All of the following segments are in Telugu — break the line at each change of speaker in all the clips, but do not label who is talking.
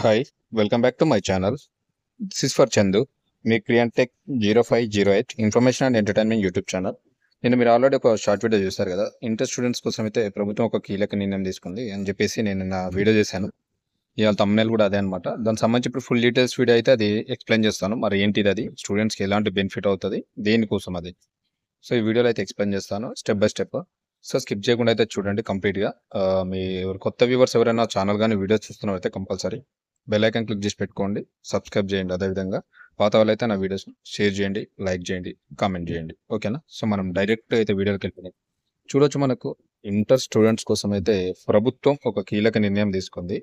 Hi, welcome back to my channel. This is for Chandu, మీ క్రియాంటెక్ 0508 information and entertainment YouTube channel. మీరు ఆల్రెడీ ఒక షార్ట్ వీడియో చూశారు కదా. ఇంటర్ స్టూడెంట్స్ కోసం అయితే ప్రభుత్వం ఒక కీలక నిర్ణయం తీసుకుంది అని చెప్పేసి నేను నా వీడియో చేశాను. ఇవాళ thumbnail కూడా అదే అనమాట. దానికి సంబంధించి ఇప్పుడు ఫుల్ డీటెయిల్స్ వీడియో అయితే అది ఎక్స్ప్లెయిన్ చేస్తాను. మరి ఏంటిది అది, స్టూడెంట్స్కి ఎలాంటి బెనిఫిట్ అవుతుంది, దేనికోసం అది. సో ఈ వీడియోలో అయితే ఎక్స్ప్లెయిన్ చేస్తాను step by step. So skip చేయకుండా అయితే చూడండి కంప్లీట్గా. మీ కొత్త వ్యూవర్స్ ఎవరైనా ఛానల్ కానీ వీడియోస్ చూస్తున్నారు అయితే కంపల్సరీ బెల్ ఐకాన్ క్లిక్ చేసి పెట్టుకోండి, సబ్స్క్రైబ్ చేయండి. అదేవిధంగా పాత వాళ్ళైతే నా వీడియోస్ షేర్ చేయండి, లైక్ చేయండి, కామెంట్ చేయండి. ఓకేనా? సో మనం డైరెక్ట్ అయితే వీడియోకి వెళ్ళిపోయింది. చూడొచ్చు, మనకు ఇంటర్ స్టూడెంట్స్ కోసం అయితే ప్రభుత్వం ఒక కీలక నిర్ణయం తీసుకుంది.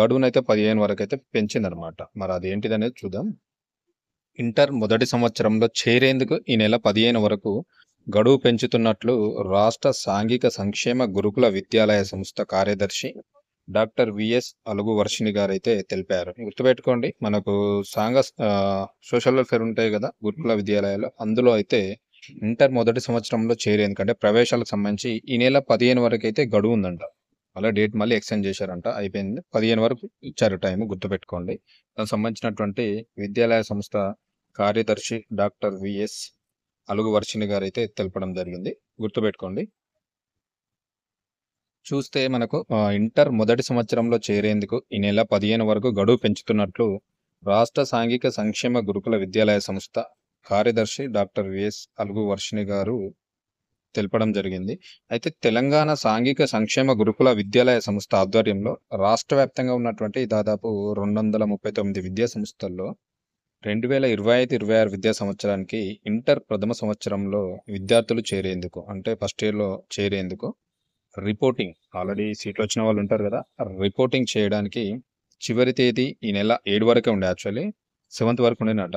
గడువునైతే 15 వరకు అయితే పెంచిందనమాట. మరి అది ఏంటిది అనేది చూద్దాం. ఇంటర్ మొదటి సంవత్సరంలో చేరేందుకు ఈ నెల 15 వరకు గడువు పెంచుతున్నట్లు రాష్ట్ర సాంఘిక సంక్షేమ గురుకుల విద్యాలయ సంస్థ కార్యదర్శి డాక్టర్ విఎస్ అలుగు వర్షిణి గారు అయితే తెలిపారు. గుర్తుపెట్టుకోండి, మనకు సోషల్ వెల్ఫేర్ ఉంటాయి కదా గురుకుల విద్యాలయాలు, అందులో అయితే ఇంటర్ మొదటి సంవత్సరంలో చేరేందుకంటే ప్రవేశాలకు సంబంధించి ఈ నెల 15 వరకు అయితే గడువు ఉందంట. అలా డేట్ మళ్ళీ ఎక్స్టెండ్ చేశారంట, అయిపోయింది. 15 వరకు ఇచ్చారు టైం, గుర్తుపెట్టుకోండి. దానికి సంబంధించినటువంటి విద్యాలయ సంస్థ కార్యదర్శి డాక్టర్ విఎస్ అలుగు వర్షిణి గారు అయితే తెలపడం జరిగింది. గుర్తుపెట్టుకోండి. చూస్తే మనకు ఇంటర్ మొదటి సంవత్సరంలో చేరేందుకు ఈ నెల 15 వరకు గడువు పెంచుతున్నట్లు రాష్ట్ర సాంఘిక సంక్షేమ గురుకుల విద్యాలయ సంస్థ కార్యదర్శి డాక్టర్ విఎస్ అలుగు వర్షిణి గారు తెలపడం జరిగింది. అయితే తెలంగాణ సాంఘిక సంక్షేమ గురుకుల విద్యాలయ సంస్థ ఆధ్వర్యంలో రాష్ట్ర వ్యాప్తంగా ఉన్నటువంటి దాదాపు 239 విద్యా సంస్థల్లో 2025-26 విద్యా సంవత్సరానికి ఇంటర్ ప్రథమ సంవత్సరంలో విద్యార్థులు చేరేందుకు, అంటే ఫస్ట్ ఇయర్లో చేరేందుకు రిపోర్టింగ్, ఆల్రెడీ సీట్లు వచ్చిన వాళ్ళు ఉంటారు కదా, రిపోర్టింగ్ చేయడానికి చివరి తేదీ ఈ నెల 7 వరకే ఉండే. యాక్చువల్లీ 7th వరకు ఉండేనట.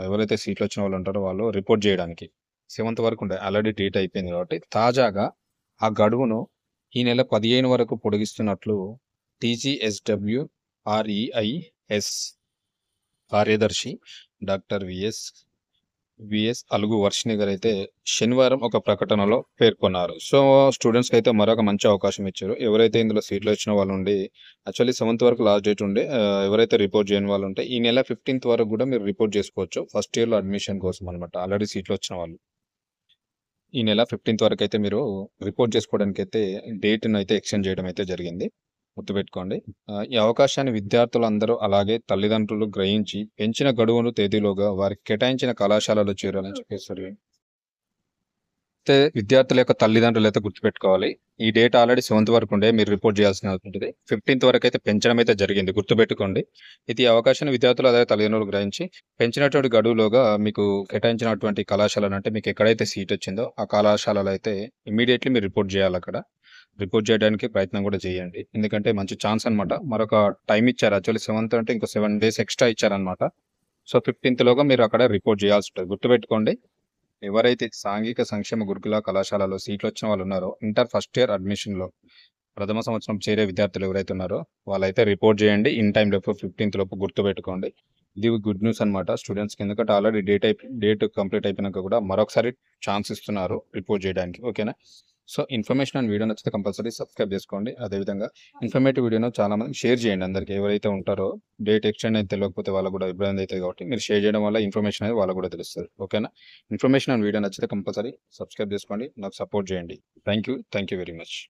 ఎవరైతే సీట్లు వచ్చిన వాళ్ళు ఉంటారో వాళ్ళు రిపోర్ట్ చేయడానికి 7th వరకు ఉండే. ఆల్రెడీ డేట్ అయిపోయింది కాబట్టి తాజాగా ఆ గడువును ఈ నెల 15 వరకు పొడిగిస్తున్నట్లు TGSWREIS కార్యదర్శి డాక్టర్ విఎస్ అలుగు వర్షిణి గారు అయితే శనివారం ఒక ప్రకటనలో పేర్కొన్నారు. సో స్టూడెంట్స్కి అయితే మరొక మంచి అవకాశం ఇచ్చారు. ఎవరైతే ఇందులో సీట్లు వచ్చిన వాళ్ళు ఉండి, యాక్చువల్లీ 7th వరకు లాస్ట్ డేట్ ఉండే, ఎవరైతే రిపోర్ట్ చేయని వాళ్ళు ఉంటే ఈ నెల 15th వరకు కూడా మీరు రిపోర్ట్ చేసుకోవచ్చు. ఫస్ట్ ఇయర్లో అడ్మిషన్ కోసం అనమాట. ఆల్రెడీ సీట్లు వచ్చిన వాళ్ళు ఈ నెల 15th వరకు అయితే మీరు రిపోర్ట్ చేసుకోవడానికి అయితే డేట్ను అయితే ఎక్స్టెండ్ చేయడం అయితే జరిగింది. గుర్తుపెట్టుకోండి. ఈ అవకాశాన్ని విద్యార్థులందరూ అలాగే తల్లిదండ్రులు గ్రహించి పెంచిన గడువును తేదీలోగా వారికి కేటాయించిన కళాశాలలో చేరాలని చెప్పేసి అయితే విద్యార్థుల యొక్క తల్లిదండ్రులు అయితే గుర్తుపెట్టుకోవాలి. ఈ డేట్ ఆల్రెడీ 7th వరకు ఉండే, మీరు రిపోర్ట్ చేయాల్సిన ఉంటుంది. 15th వరకు అయితే పెంచడం అయితే జరిగింది. గుర్తుపెట్టుకోండి. ఇది అవకాశాన్ని విద్యార్థులు అలాగే తల్లిదండ్రులు గ్రహించి పెంచినటువంటి గడువులోగా మీకు కేటాయించినటువంటి కళాశాలను, అంటే మీకు ఎక్కడైతే సీట్ వచ్చిందో ఆ కళాశాలలో అయితే ఇమీడియట్లీ మీరు రిపోర్ట్ చేయాలి. అక్కడ రిపోర్ట్ చేయడానికి ప్రయత్నం కూడా చేయండి. ఎందుకంటే మంచి ఛాన్స్ అనమాట. మరొక టైం ఇచ్చారు. యాక్చువల్లీ 7th అంటే ఇంకో 7 days ఎక్స్ట్రా ఇచ్చారనమాట. సో 15th లోగా మీరు అక్కడ రిపోర్ట్ చేయాల్సి ఉంటుంది. గుర్తుపెట్టుకోండి. ఎవరైతే సాంఘిక సంక్షేమ గురుకుల కళాశాలలో సీట్లు వచ్చిన వాళ్ళు ఉన్నారో, ఇంటర్ ఫస్ట్ ఇయర్ అడ్మిషన్లో ప్రథమ సంవత్సరం చేరే విద్యార్థులు ఎవరైతే ఉన్నారో వాళ్ళైతే రిపోర్ట్ చేయండి ఇన్ టైం లోపు, 15th లోపు. గుర్తుపెట్టుకోండి. ఇది గుడ్ న్యూస్ అనమాట స్టూడెంట్స్కి. ఎందుకంటే ఆల్రెడీ డేట్ కంప్లీట్ అయిపోయినాక కూడా మరొకసారి ఛాన్స్ ఇస్తున్నారు రిపోర్ట్ చేయడానికి. ఓకేనా? సో ఇన్ఫర్మేషన్ అండ్ వీడియో నచ్చితే కంపల్సరీ సబ్స్క్రైబ్ చేసుకోండి. అదేవిధంగా ఇన్ఫర్మేటివ్ వీడియోను చాలా మంది షేర్ చేయండి. అందరికీ ఎవరైతే ఉంటారో డేట్ ఎక్స్టెండ్ అయితే తెలియకపోతే వాళ్ళకు కూడా ఇబ్బంది అవుతుంది కాబట్టి మీరు షేర్ చేయడం వల్ల ఇన్ఫర్మేషన్ అనేది వాళ్ళకు కూడా తెలుస్తుంది. ఓకేనా? ఇన్ఫర్మేషన్ అండ్ వీడియో నచ్చితే కంపల్సరీ సబ్స్క్రైబ్ చేసుకోండి, నాకు సపోర్ట్ చేయండి. Thank you very much.